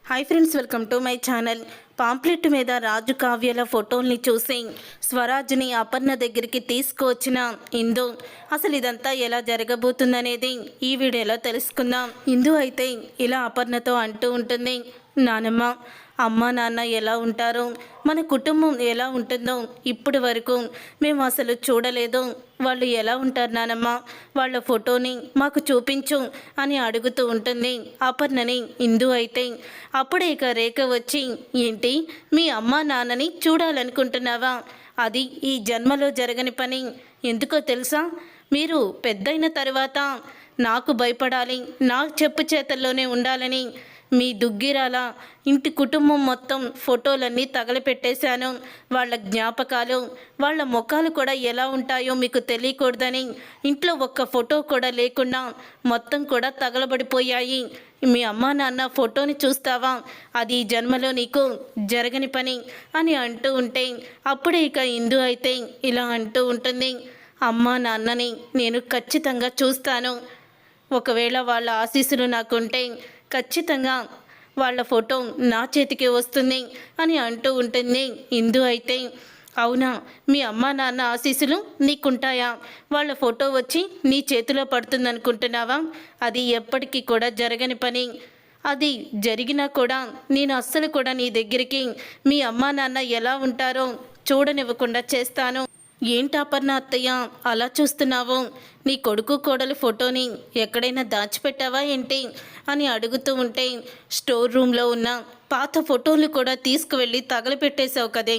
Hi friends, welcome to my channel. Pamphlet మీద రాజు కావ్యాల ఫోటోల్ని చూసి స్వరాజ్ని అపర్ణ దగ్గరికి తీసుకువచ్చిన ఇందు అసలు ఇదంతా ఎలా జరగబోతుందనేది ఈ వీడియోలో తెలుసుకుందాం. ఇందు అయితే ఇలా అపర్ణతో అంటూ ఉంటుంది, నానమ్మ, అమ్మ నాన్న ఎలా ఉంటారో, మన కుటుంబం ఎలా ఉంటుందో ఇప్పటి వరకు మేము అసలు చూడలేదు. వాళ్ళు ఎలా ఉంటారు నానమ్మ, వాళ్ళ ఫోటోని మాకు చూపించు అని అడుగుతూ ఉంటుంది అపర్ణని. ఇందు అయితే అప్పుడే ఇక రేఖ వచ్చి, ఏంటి మీ అమ్మ నాన్నని చూడాలనుకుంటున్నావా? అది ఈ జన్మలో జరగని పని. ఎందుకో తెలుసా, మీరు పెద్దయిన తర్వాత నాకు భయపడాలి, నా చెప్పు చేతల్లోనే ఉండాలని మీ దుగ్గిరాల ఇంటి కుటుంబం మొత్తం ఫోటోలన్నీ తగలపెట్టేశాను. వాళ్ళ జ్ఞాపకాలు, వాళ్ళ ముఖాలు కూడా ఎలా ఉంటాయో మీకు తెలియకూడదని ఇంట్లో ఒక్క ఫోటో కూడా లేకుండా మొత్తం కూడా తగలబడిపోయాయి. మీ అమ్మా నాన్న ఫోటోని చూస్తావా? అది ఈ జన్మలో నీకు జరగని పని అని అంటూ ఉంటే అప్పుడే ఇక ఇందు అయితే ఇలా అంటూ ఉంటుంది, అమ్మా నాన్నని నేను ఖచ్చితంగా చూస్తాను. ఒకవేళ వాళ్ళ ఆశీస్సులు నాకుంటే ఖచ్చితంగా వాళ్ళ ఫోటో నా చేతికి వస్తుంది అని అంటూ ఉంటుంది ఇందు అయితే. అవునా, మీ అమ్మ నాన్న ఆశీస్సులు నీకుంటాయా? వాళ్ళ ఫోటో వచ్చి నీ చేతిలో పడుతుంది అనుకుంటున్నావా? అది ఎప్పటికీ కూడా జరగని పని. అది జరిగినా కూడా నేను అస్సలు కూడా నీ దగ్గరికి మీ అమ్మ నాన్న ఎలా ఉంటారో చూడనివ్వకుండా చేస్తాను. ఏంటి అపర్ణ అత్తయ్య అలా చూస్తున్నావు? నీ కొడుకు కోడలు ఫోటోని ఎక్కడైనా దాచిపెట్టావా ఏంటి అని అడుగుతూ ఉంటే, స్టోర్ రూమ్లో ఉన్న పాత ఫోటోలు కూడా తీసుకువెళ్ళి తగలపెట్టేశావు కదే,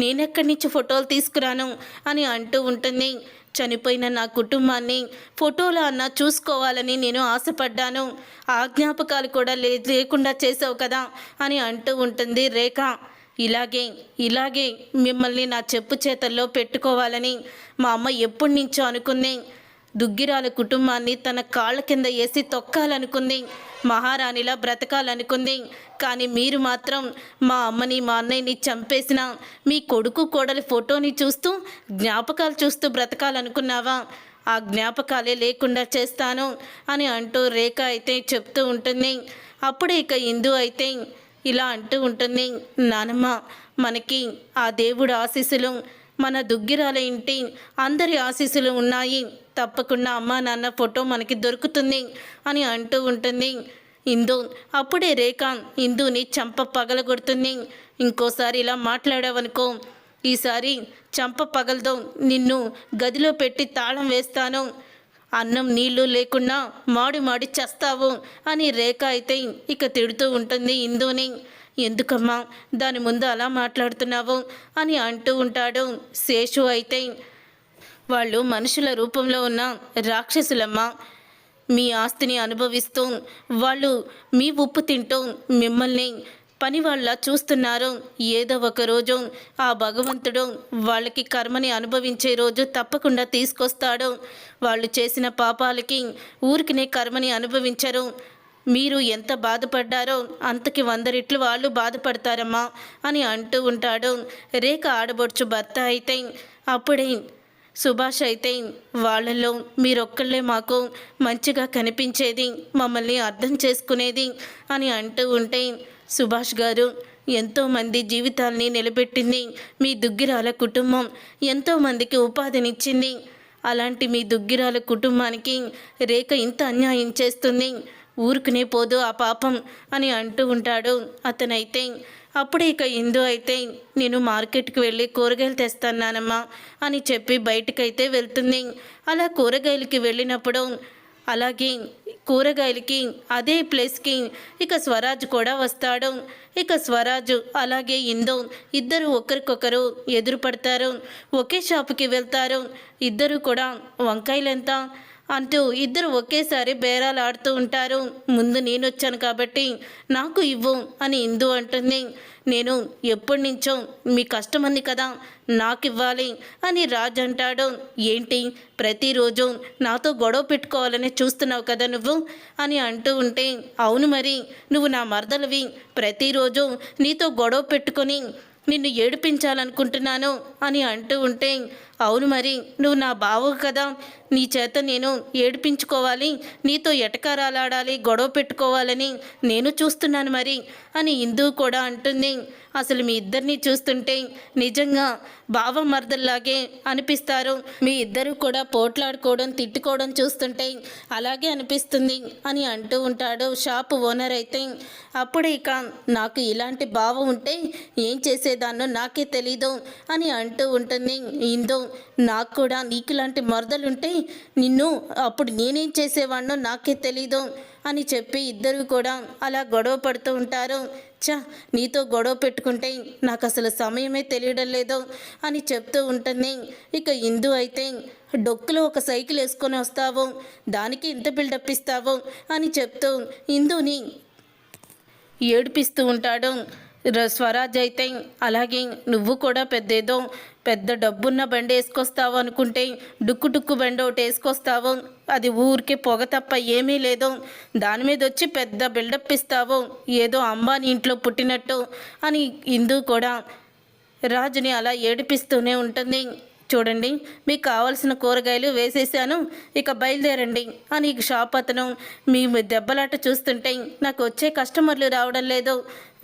నేనెక్కడి నుంచి ఫోటోలు తీసుకురాను అని అంటూ ఉంటుంది. చనిపోయిన నా కుటుంబాన్ని ఫోటోలు అన్నా చూసుకోవాలని నేను ఆశపడ్డాను, ఆ జ్ఞాపకాలు కూడా లేకుండా చేసావు కదా అని అంటూ ఉంటుంది రేఖ. ఇలాగే మిమ్మల్ని నా చెప్పు చేతల్లో పెట్టుకోవాలని మా అమ్మ ఎప్పటి నుంచో అనుకుంది. దుగ్గిరాల కుటుంబాన్ని తన కాళ్ళ కింద వేసి తొక్కాలనుకుంది, మహారాణిలా బ్రతకాలనుకుంది. కానీ మీరు మాత్రం మా అమ్మని మా అన్నయ్యని చంపేసిన మీ కొడుకు కోడలి ఫోటోని చూస్తూ జ్ఞాపకాలు చూస్తూ బ్రతకాలనుకున్నావా? ఆ జ్ఞాపకాలే లేకుండా చేస్తాను అని అంటూ రేఖ అయితే చెప్తూ ఉంటుంది. అప్పుడే ఇక ఇందు అయితే ఇలా అంటూ ఉంటుంది, నానమ్మ, మనకి ఆ దేవుడు ఆశీస్సులు, మన దుగ్గిరాల ఇంటి అందరి ఆశీస్సులు ఉన్నాయి. తప్పకుండా అమ్మ నాన్న ఫోటో మనకి దొరుకుతుంది అని అంటూ ఉంటుంది ఇందు. అప్పుడే రేఖ ఇందుని చంప పగలగొడుతుంది. ఇంకోసారి ఇలా మాట్లాడావనుకో, ఈసారి చంప పగలదో నిన్ను గదిలో పెట్టి తాళం వేస్తాను, అన్నం నీళ్లు లేకుండా మాడి మాడి చేస్తావు అని రేఖ అయితే ఇక తిడుతూ ఉంటుంది ఇందుని. ఎందుకమ్మా దాని ముందు అలా మాట్లాడుతున్నావు అని అంటూ ఉంటాడు శేషు. అయితే వాళ్ళు మనుషుల రూపంలో ఉన్న రాక్షసులమ్మ, మీ ఆస్తిని అనుభవిస్తూ వాళ్ళు మీ ఉప్పు తింటూ మిమ్మల్ని పని వాళ్ళ చూస్తున్నారు. ఏదో ఒక రోజు ఆ భగవంతుడు వాళ్ళకి కర్మని అనుభవించే రోజు తప్పకుండా తీసుకొస్తాడు. వాళ్ళు చేసిన పాపాలకి ఊరికినే కర్మని అనుభవించరు. మీరు ఎంత బాధపడ్డారో అంతకి 100 రెట్లు వాళ్ళు బాధపడతారమ్మా అని అంటూ ఉంటాడు రేఖ ఆడబొడుచు భర్త. అయితే అప్పుడే సుభాష్ అయితే, వాళ్ళల్లో మీరొక్కళ్ళే మాకు మంచిగా కనిపించేది, మమ్మల్ని అర్థం చేసుకునేది అని అంటూ ఉంటే, సుభాష్ గారు, ఎంతోమంది జీవితాల్ని నిలబెట్టింది మీ దుగ్గిరాల కుటుంబం, ఎంతోమందికి ఉపాధినిచ్చింది. అలాంటి మీ దుగ్గిరాల కుటుంబానికి రేఖ ఇంత అన్యాయం చేస్తుంది, ఊరుకునే పోదు ఆ పాపం అని అంటూ ఉంటాడు అతనైతే. అప్పుడే ఇక ఇందు అయితే, నేను మార్కెట్కి వెళ్ళి కూరగాయలు తెస్తానమ్మా అని చెప్పి బయటకైతే వెళ్తుంది. అలా కూరగాయలకి వెళ్ళినప్పుడు అలాగే కూరగాయలకి అదే ప్లేస్కి ఇక స్వరాజ్ కూడా వస్తాడు. ఇక స్వరాజు అలాగే ఇందు ఇద్దరు ఒకరికొకరు ఎదురు పడతారు. ఒకే షాపుకి వెళ్తారు. ఇద్దరు కూడా వంకాయలెంత అంటూ ఇద్దరు ఒకేసారి బేరాలు ఆడుతూ ఉంటారు. ముందు నేను వచ్చాను కాబట్టి నాకు ఇవ్వు అని ఇందు అంటుంది. నేను ఎప్పటి నుంచో మీ కష్టమంది కదా, నాకు ఇవ్వాలి అని రాజు అంటాడు. ఏంటి ప్రతిరోజు నాతో గొడవ పెట్టుకోవాలని చూస్తున్నావు కదా నువ్వు అని అంటూ ఉంటే, అవును మరి, నువ్వు నా మరదలవి, ప్రతిరోజు నీతో గొడవ పెట్టుకొని నిన్ను ఏడిపించాలనుకుంటున్నాను అని అంటూ ఉంటే, అవును మరి నువ్వు నా బావవు కదా, నీ చేత నేను ఏడిపించుకోవాలి, నీతో ఎటకారాలాడాలి, గొడవ పెట్టుకోవాలని నేను చూస్తున్నాను మరి అని ఇందు కూడా అంటుంది. అసలు మీ ఇద్దరిని చూస్తుంటే నిజంగా బావ మరదల్లాగే అనిపిస్తారు. మీ ఇద్దరు కూడా పోట్లాడుకోవడం తిట్టుకోవడం చూస్తుంటే అలాగే అనిపిస్తుంది అని అంటూ ఉంటాడు షాపు ఓనర్ అయితే. అప్పుడే ఇక నాకు ఇలాంటి బావ ఉంటే ఏం చేసేదాన్నో నాకే తెలీదు అని అంటూ ఉంటుంది ఇందు. నాకు కూడా నీకు ఇలాంటి మరదలుంటే నిన్ను అప్పుడు నేనేం చేసేవాడినో నాకే తెలీదు అని చెప్పి ఇద్దరు కూడా అలా గొడవ పడుతూ ఉంటారు. నీతో గొడవ పెట్టుకుంటే నాకు అసలు సమయమే తెలియడం లేదు అని చెప్తూ ఉంటుంది. ఇక ఇందు అయితే డొక్కులో ఒక సైకిల్ వేసుకొని వస్తావు, దానికి ఇంత బిల్డప్ ఇస్తావు అని చెప్తూ ఇందుని ఏడిపిస్తూ ఉంటాడు. స్వరాజ్ అయితే అలాగే నువ్వు కూడా పెద్ద డబ్బున్న బండి వేసుకొస్తావు అనుకుంటే డుక్కు డుక్కు బండి ఒకటి వేసుకొస్తావు, అది ఊరికే పొగ తప్ప ఏమీ లేదు, దాని మీద వచ్చి పెద్ద బిల్డప్ ఇస్తావు, ఏదో అంబానీ ఇంట్లో పుట్టినట్టు అని ఇందు కూడా రాజుని అలా ఏడిపిస్తూనే ఉంటుంది. చూడండి, మీకు కావాల్సిన కూరగాయలు వేసేసాను, ఇక బయలుదేరండి అని షాప్ అతను మీ దెబ్బలాట చూస్తుంటే నాకు వచ్చే కస్టమర్లు రావడం లేదు,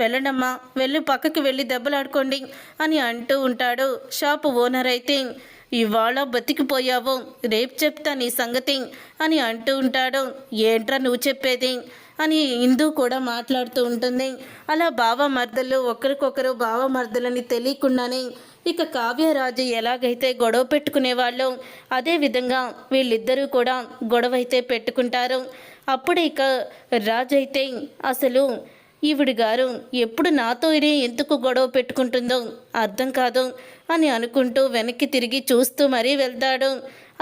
వెళ్ళండమ్మా, వెళ్ళి పక్కకి వెళ్ళి దెబ్బలాడుకోండి అని అంటూ ఉంటాడు. షాపు ఓనర్ అయితే ఇవాళ బతికిపోయావు, రేపు చెప్తా నీ సంగతి అని అంటూ ఉంటాడు. ఏంట్రా నువ్వు చెప్పేది అని ఇందు కూడా మాట్లాడుతూ ఉంటుంది. అలా బావ మర్దలు ఒకరికొకరు బావ మర్దలని తెలియకుండానే ఇక కావ్యరాజు ఎలాగైతే గొడవ పెట్టుకునేవాళ్ళు అదేవిధంగా వీళ్ళిద్దరూ కూడా గొడవ అయితే పెట్టుకుంటారు. అప్పుడు ఇక రాజు అయితే అసలు ఈవిడి గారు ఎప్పుడు నాతో ఇదే ఎందుకు గొడవ పెట్టుకుంటుందో అర్థం కాదు అని అనుకుంటూ వెనక్కి తిరిగి చూస్తూ మరీ వెళ్తాడు.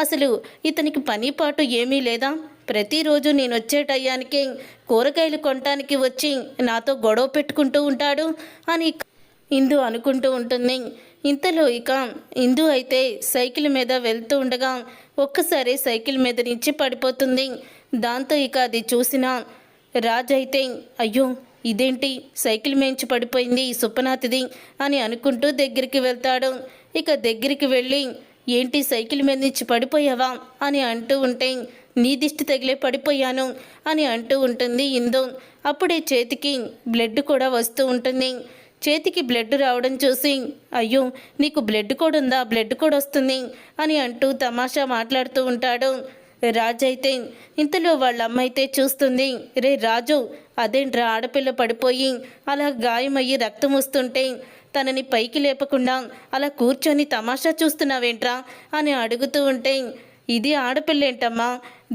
అసలు ఇతనికి పని పాటు ఏమీ లేదా, ప్రతిరోజు నేను వచ్చే టయానికి కూరగాయలు కొనటానికి వచ్చి నాతో గొడవ పెట్టుకుంటూ ఉంటాడు అని ఇందు అనుకుంటూ ఉంటుంది. ఇంతలో ఇక ఇందు అయితే సైకిల్ మీద వెళ్తూ ఉండగా ఒక్కసారి సైకిల్ మీద నుంచి పడిపోతుంది. దాంతో ఇక అది చూసిన రాజు అయితే అయ్యో ఇదేంటి సైకిల్ మేంచి పడిపోయింది ఈ సుప్పనాథిది అని అనుకుంటూ దగ్గరికి వెళ్తాడు. ఇక దగ్గరికి వెళ్ళి ఏంటి సైకిల్ మీద నుంచి పడిపోయావా అని అంటూ ఉంటే నీ దిష్టి తగిలే పడిపోయాను అని అంటూ ఉంటుంది ఇందు. అప్పుడే చేతికి బ్లడ్ కూడా వస్తూ ఉంటుంది. చేతికి బ్లడ్ రావడం చూసి అయ్యో నీకు బ్లడ్ కూడా ఉందా, బ్లడ్ కూడా వస్తుంది అని అంటూ తమాషా మాట్లాడుతూ ఉంటాడు. రాజు అయితే ఇంతలో వాళ్ళ అమ్మ అయితే చూస్తుంది. రే రాజు, అదేంట్రా ఆడపిల్ల పడిపోయి అలా గాయమయ్యి రక్తం వస్తుంటే తనని పైకి లేపకుండా అలా కూర్చొని తమాషా చూస్తున్నావేంట్రా అని అడుగుతూ ఉంటే ఇది ఆడపిల్లేంటమ్మా,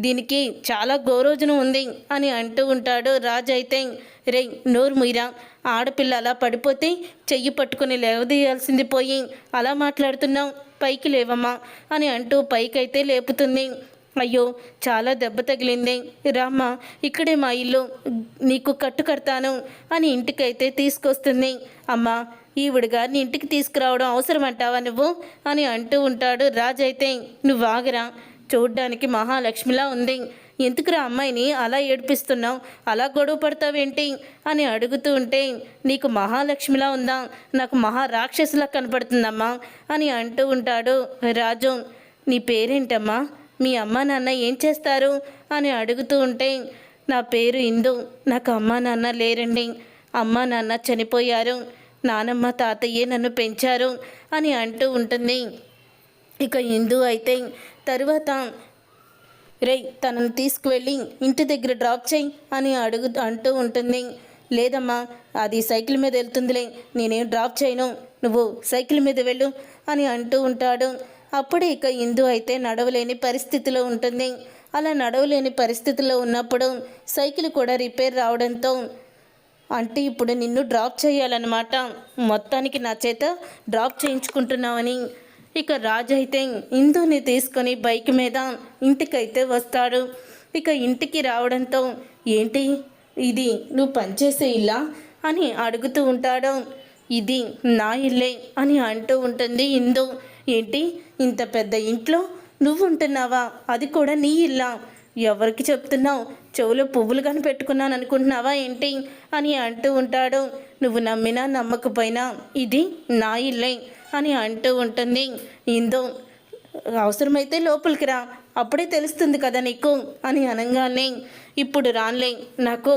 దీనికి చాలా గోరోజును ఉంది అని అంటూ ఉంటాడు. రాజు అయితే రే నోరు ముయిరా, ఆడపిల్ల అలా పడిపోతే చెయ్యి పట్టుకుని లేవదీయాల్సింది పోయి అలా మాట్లాడుతున్నావు, పైకి లేవమ్మా అని అంటూ పైకైతే లేపుతుంది. అయ్యో చాలా దెబ్బ తగిలింది, రామ్మా ఇక్కడే మా ఇల్లు, నీకు కట్టు కడతాను అని ఇంటికైతే తీసుకొస్తుంది. అమ్మా ఈవిడ గారిని ఇంటికి తీసుకురావడం అవసరమంటావా నువ్వు అని అంటూ ఉంటాడు. రాజు అయితే నువ్వు ఆగరా, చూడ్డానికి మహాలక్ష్మిలా ఉంది, ఎందుకురా అమ్మాయిని అలా ఏడిపిస్తున్నావు, అలా గొడవ పడతావేంటి అని అడుగుతూ ఉంటే నీకు మహాలక్ష్మిలా ఉందా, నాకు మహారాక్షసులా కనపడుతుందమ్మా అని అంటూ ఉంటాడు. రాజు నీ పేరేంటమ్మా, మీ అమ్మ నాన్న ఏం చేస్తారు అని అడుగుతూ ఉంటే నా పేరు ఇందు, నాకు అమ్మ నాన్న లేరండి, అమ్మ నాన్న చనిపోయారు, నానమ్మ తాతయ్యే నన్ను పెంచారు అని అంటూ ఉంటుంది. ఇక ఇందు అయితే తరువాత రేయ్ తనను తీసుకువెళ్ళి ఇంటి దగ్గర డ్రాప్ చేయి అని అంటూ ఉంటుంది. లేదమ్మా అది సైకిల్ మీద వెళ్తుందిలే, నేనేం డ్రాప్ చేయను, నువ్వు సైకిల్ మీద వెళ్ళు అని అంటూ ఉంటాడు. అప్పుడే ఇక ఇందు అయితే నడవలేని పరిస్థితిలో ఉంటుంది. అలా నడవలేని పరిస్థితిలో ఉన్నప్పుడు సైకిల్ కూడా రిపేర్ రావడంతో అంటే ఇప్పుడు నిన్ను డ్రాప్ చేయాలన్నమాట, మొత్తానికి నా చేత డ్రాప్ చేయించుకుంటున్నావని ఇక రాజు అయితే ఇందుని తీసుకొని బైక్ మీద ఇంటికైతే వస్తాడు. ఇక ఇంటికి రావడంతో ఏంటి ఇది నువ్వు పనిచేసే ఇల్లా అని అడుగుతూ ఉంటాడు. ఇది నా ఇల్లే అని అంటూ ఉంటుంది ఇందు. ఏంటి ఇంత పెద్ద ఇంట్లో నువ్వు ఉంటున్నావా, అది కూడా నీ ఇల్లా, ఎవరికి చెప్తున్నావు, చెవులో పువ్వులు కానీ పెట్టుకున్నాను అనుకుంటున్నావా ఏంటి అని అంటూ ఉంటాడు. నువ్వు నమ్మినా నమ్మకపోయినా ఇది నా ఇల్లే అని అంటూ ఉంటుంది. ఇందు అవసరమైతే లోపలికి రా, అప్పుడే తెలుస్తుంది కదా నీకు అని అనగానే ఇప్పుడు రాన్లే, నాకు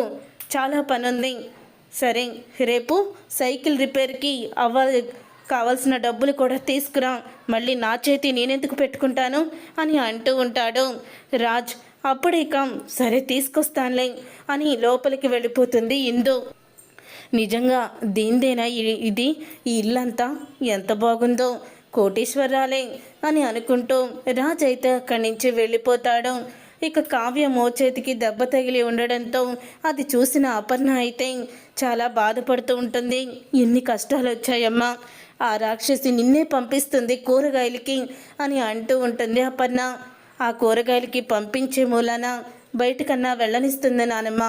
చాలా పని ఉంది. సరే రేపు సైకిల్ రిపేర్కి కావాల్సిన డబ్బులు కూడా తీసుకురా, మళ్ళీ నా చేతి నేనెందుకు పెట్టుకుంటాను అని అంటూ ఉంటాడు రాజ్. అప్పుడే సరే తీసుకొస్తానులే అని లోపలికి వెళ్ళిపోతుంది ఇందు. నిజంగా దీందేనా ఇది, ఈ ఇల్లంతా ఎంత బాగుందో, కోటీశ్వరాలే అని అనుకుంటూ రాజ్ అయితే అక్కడి నుంచి వెళ్ళిపోతాడు. ఇక కావ్య మోచేతికి దెబ్బ తగిలి ఉండడంతో అది చూసిన అపర్ణ అయితే చాలా బాధపడుతూ ఉంటుంది. ఎన్ని కష్టాలు వచ్చాయమ్మా, ఆ రాక్షసి నిన్నే పంపిస్తుంది కూరగాయలకి అని అంటూ ఉంటుంది అపర్ణ. ఆ కూరగాయలకి పంపించే మూలాన బయటకన్నా వెళ్ళనిస్తుంది నానమ్మ,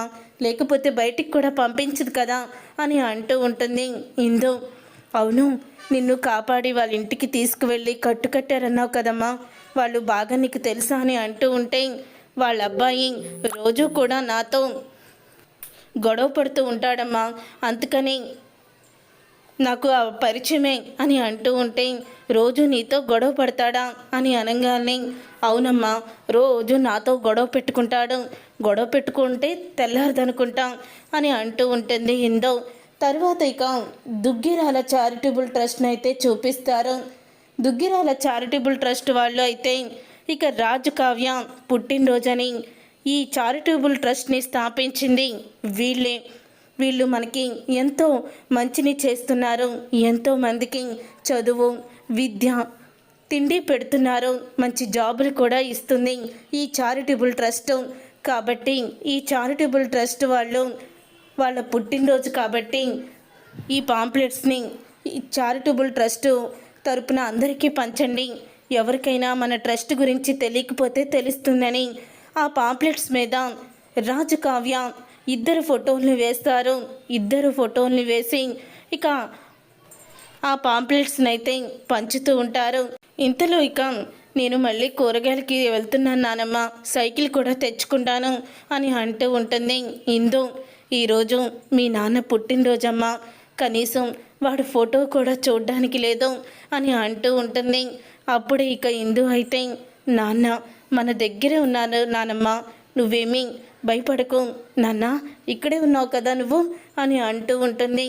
లేకపోతే బయటికి కూడా పంపించదు కదా అని అంటూ ఉంటుంది ఇందు. అవును, నిన్ను కాపాడి వాళ్ళ ఇంటికి తీసుకువెళ్ళి కట్టుకట్టారన్నావు కదమ్మా, వాళ్ళు బాగా నీకు తెలుసా అని అంటూ ఉంటే వాళ్ళ అబ్బాయి రోజు కూడా నాతో గొడవ పడుతూ ఉంటాడమ్మా, అందుకని నాకు ఆ పరిచయమే అని అంటూ ఉంటే రోజు నీతో గొడవ పడతాడా అని అనగానే అవునమ్మా, రోజు నాతో గొడవ పెట్టుకుంటాడు, గొడవ పెట్టుకుంటే తెల్లారదనుకుంటాం అని అంటూ ఉంటుంది ఇందో. తర్వాత దుగ్గిరాల చారిటబుల్ ట్రస్ట్ని అయితే చూపిస్తారు. దుగ్గిరాల చారిటబుల్ ట్రస్ట్ వాళ్ళు అయితే రాజు కావ్య పుట్టినరోజని ఈ చారిటబుల్ ట్రస్ట్ని స్థాపించింది వీళ్ళే. వీళ్ళు మనకి ఎంతో మంచిని చేస్తున్నారు, ఎంతో మందికి చదువు విద్య తిండి పెడుతున్నారు, మంచి జాబులు కూడా ఇస్తుంది ఈ చారిటబుల్ ట్రస్ట్. కాబట్టి ఈ చారిటబుల్ ట్రస్ట్ వాళ్ళు వాళ్ళ పుట్టినరోజు కాబట్టి ఈ పాంప్లెట్స్ని ఈ చారిటబుల్ ట్రస్ట్ తరపున అందరికీ పంచండి, ఎవరికైనా మన ట్రస్ట్ గురించి తెలియకపోతే తెలుస్తుందని ఆ పాంప్లెట్స్ మీద రాజు కావ్య ఇద్దరు ఫోటోల్ని వేస్తారు. ఇద్దరు ఫోటోల్ని వేసి ఆ పాంప్లెట్స్ని అయితే పంచుతూ ఉంటారు. ఇంతలో నేను మళ్ళీ కూరగాయలకి వెళ్తున్నాను నానమ్మ, సైకిల్ కూడా తెచ్చుకుంటాను అని అంటూ ఉంటుంది ఇందు. ఈరోజు మీ నాన్న పుట్టినరోజమ్మా, కనీసం వాడు ఫోటో కూడా చూడడానికి లేదు అని అంటూ ఉంటుంది. అప్పుడే ఇందు అయితే నాన్న మన దగ్గరే ఉన్నాను నానమ్మ, నువ్వేమీ భయపడకు నాన్న, ఇక్కడే ఉన్నావు కదా నువ్వు అని అంటూ ఉంటుంది.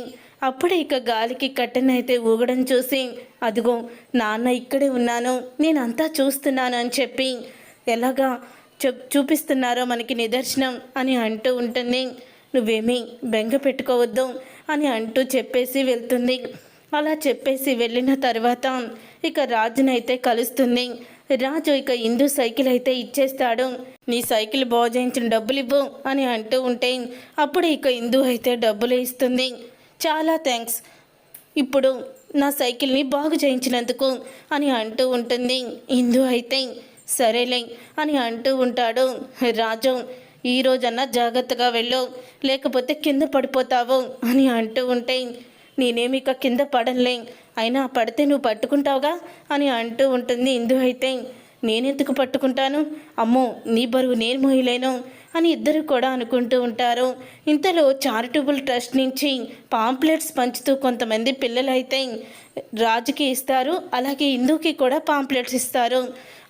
అప్పుడే గాలికి కట్టెనైతే ఊగడం చూసి అదిగో నాన్న ఇక్కడే ఉన్నాను, నేనంతా చూస్తున్నాను అని చెప్పి ఎలాగా చూపిస్తున్నారో మనకి నిదర్శనం అని అంటూ ఉంటుంది. నువ్వేమీ బెంగ పెట్టుకోవద్దు అని అంటూ చెప్పేసి వెళ్తుంది. అలా చెప్పేసి వెళ్ళిన తర్వాత రాజునైతే కలుస్తుంది. రాజు ఇందు సైకిల్ అయితే ఇచ్చేస్తాడు. నీ సైకిల్ బాగు చేయించిన డబ్బులు ఇవ్వు అని అంటూ ఉంటే అప్పుడు ఇందు అయితే డబ్బులు ఇస్తుంది. చాలా థ్యాంక్స్, ఇప్పుడు నా సైకిల్ని బాగు చేయించినందుకు అని అంటూ ఉంటుంది. ఇందు అయితే సరేలే అని అంటూ ఉంటాడు. రాజు ఈరోజన్నా జాగ్రత్తగా వెళ్ళు, లేకపోతే కింద పడిపోతావు అని అంటూ ఉంటే నేనేమి కింద పడనులే, అయినా పడితే నువ్వు పట్టుకుంటావుగా అని అంటూ ఉంటుంది. ఇందు అయితే నేనెందుకు పట్టుకుంటాను, అమ్మో నీ బరువు నేను మోయలేను అని ఇద్దరు కూడా అనుకుంటూ ఉంటారు. ఇంతలో చారిటబుల్ ట్రస్ట్ నుంచి పాంప్లెట్స్ పంచుతూ కొంతమంది పిల్లలైతే రాజుకి ఇస్తారు, అలాగే ఇందుకి కూడా పాంప్లెట్స్ ఇస్తారు.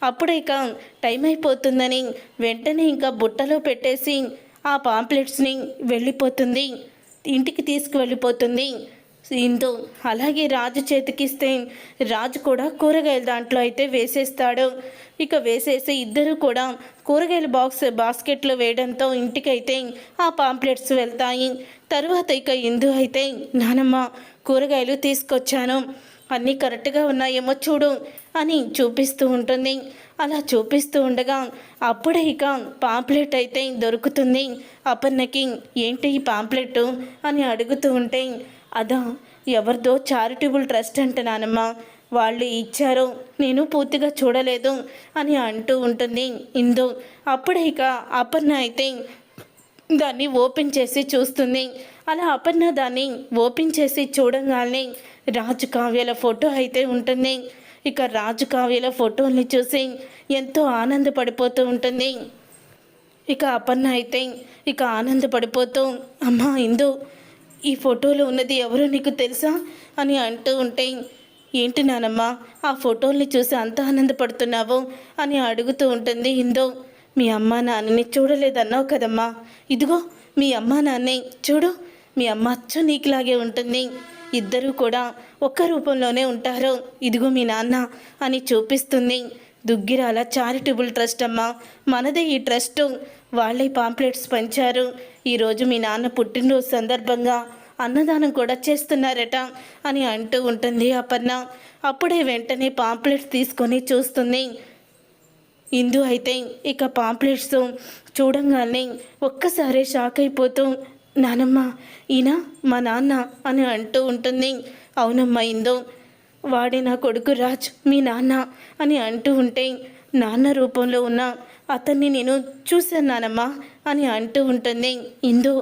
అప్పుడే టైం అయిపోతుందని వెంటనే బుట్టలో పెట్టేసి ఆ పాంప్లెట్స్ని వెళ్ళిపోతుంది, ఇంటికి తీసుకువెళ్ళిపోతుంది ఇందు. అలాగే రాజు చేతికిస్తే రాజు కూడా కూరగాయల దాంట్లో అయితే వేసేస్తాడు. వేసేసి ఇద్దరు కూడా కూరగాయల బాస్కెట్లో వేయడంతో ఇంటికైతే ఆ పాంప్లెట్స్ వెళ్తాయి. తర్వాత ఇందు అయితే నానమ్మ కూరగాయలు తీసుకొచ్చాను, అన్నీ కరెక్ట్గా ఉన్నాయేమో చూడు అని చూపిస్తూ ఉంటుంది. అలా చూపిస్తూ ఉండగా అప్పుడే పాంప్లెట్ అయితే దొరుకుతుంది అపర్ణకి. ఏంటి ఈ పాంప్లెట్ అని అడుగుతూ ఉంటే అదా ఎవరిదో చారిటబుల్ ట్రస్ట్ అంట నానమ్మ, వాళ్ళు ఇచ్చారు, నేను పూర్తిగా చూడలేదు అని అంటూ ఉంటుంది ఇందు. అప్పుడే అపర్ణ అయితే దాన్ని ఓపెన్ చేసి చూస్తుంది. అలా అపర్ణ దాన్ని ఓపెన్ చేసి చూడగానే రాజు కావ్యాల ఫోటో అయితే ఉంటుంది. రాజు కావ్యాల ఫోటోల్ని చూసి ఎంతో ఆనందపడిపోతూ ఉంటుంది. అపర్ణ అయితే ఆనందపడిపోతూ అమ్మా ఇందు, ఈ ఫోటోలో ఉన్నది ఎవరో నీకు తెలుసా అని అంటూ ఉంటే, ఏంటి నానమ్మ ఆ ఫోటోల్ని చూసి అంత ఆనందపడుతున్నావు అని అడుగుతూ ఉంటుంది ఇందు. మీ అమ్మ నాన్నని చూడలేదన్నావు కదమ్మా, ఇదిగో మీ అమ్మ నాన్నే చూడు, మీ అమ్మ అచ్చు నీకులాగే ఉంటుంది, ఇద్దరూ కూడా ఒక్క రూపంలోనే ఉంటారు, ఇదిగో మీ నాన్న అని చూపిస్తుంది. దుగ్గిరాల చారిటబుల్ ట్రస్ట్ అమ్మ, మనదే ఈ ట్రస్టు, వాళ్ళే పాంప్లెట్స్ పంచారు. ఈరోజు మీ నాన్న పుట్టినరోజు సందర్భంగా అన్నదానం కూడా చేస్తున్నారట అని అంటూ ఉంటుంది అపర్ణ. అప్పుడే వెంటనే పాంప్లెట్స్ తీసుకొని చూస్తుంది ఇందు. అయితే ఇక పాంప్లెట్స్ చూడంగానే ఒక్కసారి షాక్ అయిపోతూ, నానమ్మ ఈయన మా నాన్న అని అంటూ ఉంటుంది. అవునమ్మా ఇందు, వాడే నా కొడుకు రాజ్, మీ నాన్న అని అంటూ ఉంటే, నాన్న రూపంలో ఉన్న అతన్ని నేను చూశాను నానమ్మ అని అంటూ ఉంటుంది. ఇందు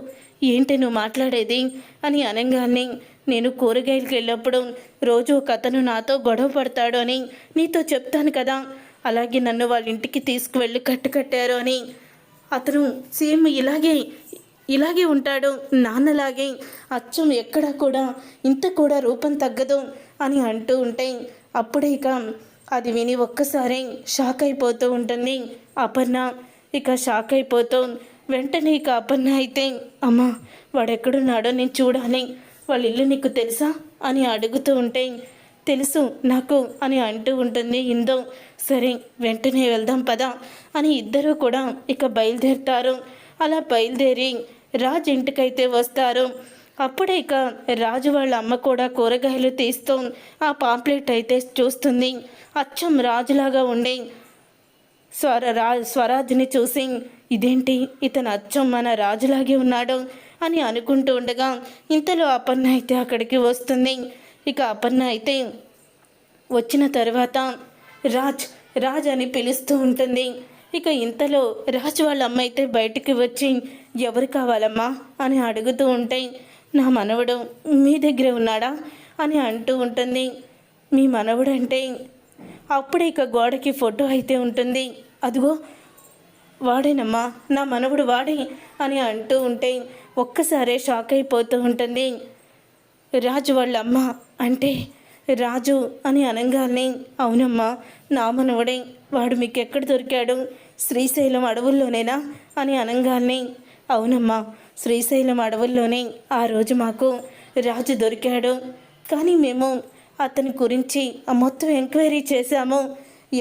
ఏంటి నువ్వు మాట్లాడేది అని అనగానే, నేను కూరగాయలకి వెళ్ళినప్పుడు రోజు ఒక అతను నాతో గొడవ పడతాడు అని నీతో చెప్తాను కదా, అలాగే నన్ను వాళ్ళ ఇంటికి తీసుకువెళ్ళి కట్టారు అని, అతను సేమ్ ఇలాగే ఉంటాడు నాన్నలాగే, అచ్చం ఎక్కడ కూడా ఇంత కూడా రూపం తగ్గదు అని అంటూ ఉంటే, అప్పుడే ఇక అది విని ఒక్కసారి షాక్ అయిపోతూ ఉంటుంది అపర్ణ. ఇక షాక్ అయిపోతూ వెంటనే ఇక అపర్ణ అయితే, అమ్మా వాడెక్కడున్నాడో నేను చూడాలి, వాళ్ళ ఇల్లు నీకు తెలుసా అని అడుగుతూ ఉంటే, తెలుసు నాకు అని అంటూ ఉంటుంది ఇందు. సరే వెంటనే వెళ్దాం పదా అని ఇద్దరూ కూడా ఇక బయలుదేరుతారు. అలా బయలుదేరి రాజు ఇంటికైతే వస్తారు. అప్పుడే ఇక రాజు వాళ్ళ అమ్మ కూడా కూరగాయలు తీస్తూ ఆ పాంప్లెట్ అయితే చూస్తుంది. అచ్చం రాజులాగా ఉండే స్వరాజ్ని చూసి, ఇదేంటి ఇతను అచ్చం మన రాజులాగే ఉన్నాడు అని అనుకుంటూ ఉండగా ఇంతలో అపర్ణ అయితే అక్కడికి వస్తుంది. ఇక అపర్ణ అయితే వచ్చిన తర్వాత రాజ్ అని పిలుస్తూ ఉంటుంది. ఇక ఇంతలో రాజు వాళ్ళ అమ్మ అయితే బయటికి వచ్చి, ఎవరు కావాలమ్మా అని అడుగుతూ ఉంటే, నా మనవడు మీ దగ్గరే ఉన్నాడా అని అంటూ ఉంటుంది. మీ మనవడు అంటే అప్పుడే ఇక గోడకి ఫోటో అయితే ఉంటుంది. అదిగో వాడేనమ్మా నా మనవడు వాడే అని అంటూ ఉంటే ఒక్కసారే షాక్ అయిపోతూ ఉంటుంది రాజు వాళ్ళ అమ్మ. అంటే రాజు అని అనగానే, అవునమ్మా నా మనవడే, వాడు మీకు ఎక్కడ దొరికాడు, శ్రీశైలం అడవుల్లోనేనా అని అనగానే, అవునమ్మా శ్రీశైలం అడవుల్లోనే ఆ రోజు మాకు రాజు దొరికాడు, కానీ మేము అతని గురించి మొత్తం ఎంక్వైరీ చేశాము,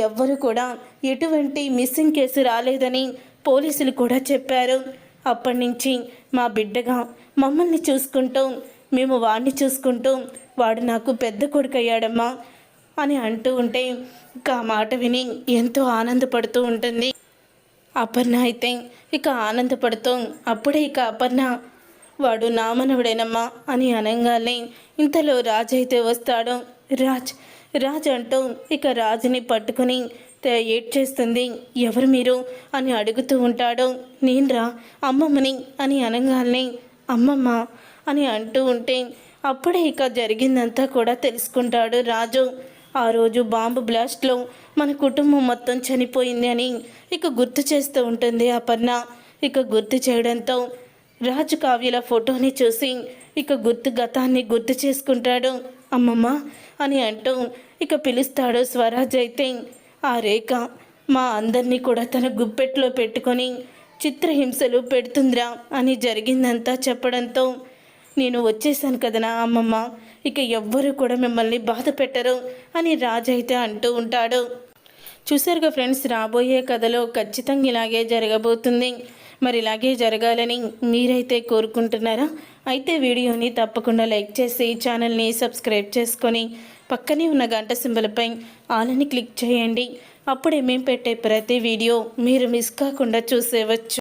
ఎవ్వరు కూడా ఎటువంటి మిస్సింగ్ కేసు రాలేదని పోలీసులు కూడా చెప్పారు. అప్పటి నుంచి మా బిడ్డగా మమ్మల్ని చూసుకుంటూ మేము వాడిని చూసుకుంటూ వాడు నాకు పెద్ద కొడుకు అయ్యాడమ్మా అని అంటూ ఉంటే ఇక ఆ మాట విని ఎంతో ఆనందపడుతూ ఉంటుంది అపర్ణ. అయితే ఇక ఆనందపడుతూ అప్పుడే ఇక అపర్ణ, వాడు నా మనవడేనమ్మా అని అనగానే ఇంతలో రాజు అయితే వస్తాడు. రాజ్ అంటూ ఇక రాజుని పట్టుకుని ఏడ్చేస్తుంది. ఎవరు మీరు అని అడుగుతూ ఉంటాడు. నేనురా అమ్మమ్మని అని అనగానే, అమ్మమ్మ అని అంటూ ఉంటే అప్పుడే ఇక జరిగిందంతా కూడా తెలుసుకుంటాడు రాజు. ఆ రోజు బాంబు బ్లాస్ట్లో మన కుటుంబం మొత్తం చనిపోయింది అని ఇక గుర్తు చేస్తూ ఉంటుంది అపర్ణ. ఇక గుర్తు చేయడంతో రాజు కావ్యల ఫోటోని చూసి ఇక గతాన్ని గుర్తు చేసుకుంటాడు. అమ్మమ్మ అని అంటూ ఇక పిలుస్తాడు స్వరాజ్. అయితే ఆ రేఖ మా అందరినీ కూడా తన గుప్పెట్లో పెట్టుకొని చిత్రహింసలు పెడుతుందిరా అని జరిగిందంతా చెప్పడంతో, నేను వచ్చేసాను కదనా అమ్మమ్మ, ఇక ఎవ్వరూ కూడా మిమ్మల్ని బాధ పెట్టరు అని రాజు అయితే అంటూ ఉంటాడు. చూసారుగా ఫ్రెండ్స్, రాబోయే కథలో ఖచ్చితంగా ఇలాగే జరగబోతుంది. మరి ఇలాగే జరగాలని మీరైతే కోరుకుంటున్నారా? అయితే వీడియోని తప్పకుండా లైక్ చేసి ఛానల్ని సబ్స్క్రైబ్ చేసుకొని పక్కనే ఉన్న గంట సింబల్పై ఆల్ అని క్లిక్ చేయండి. అప్పుడే మేము పెట్టే ప్రతి వీడియో మీరు మిస్ కాకుండా చూసేవచ్చు.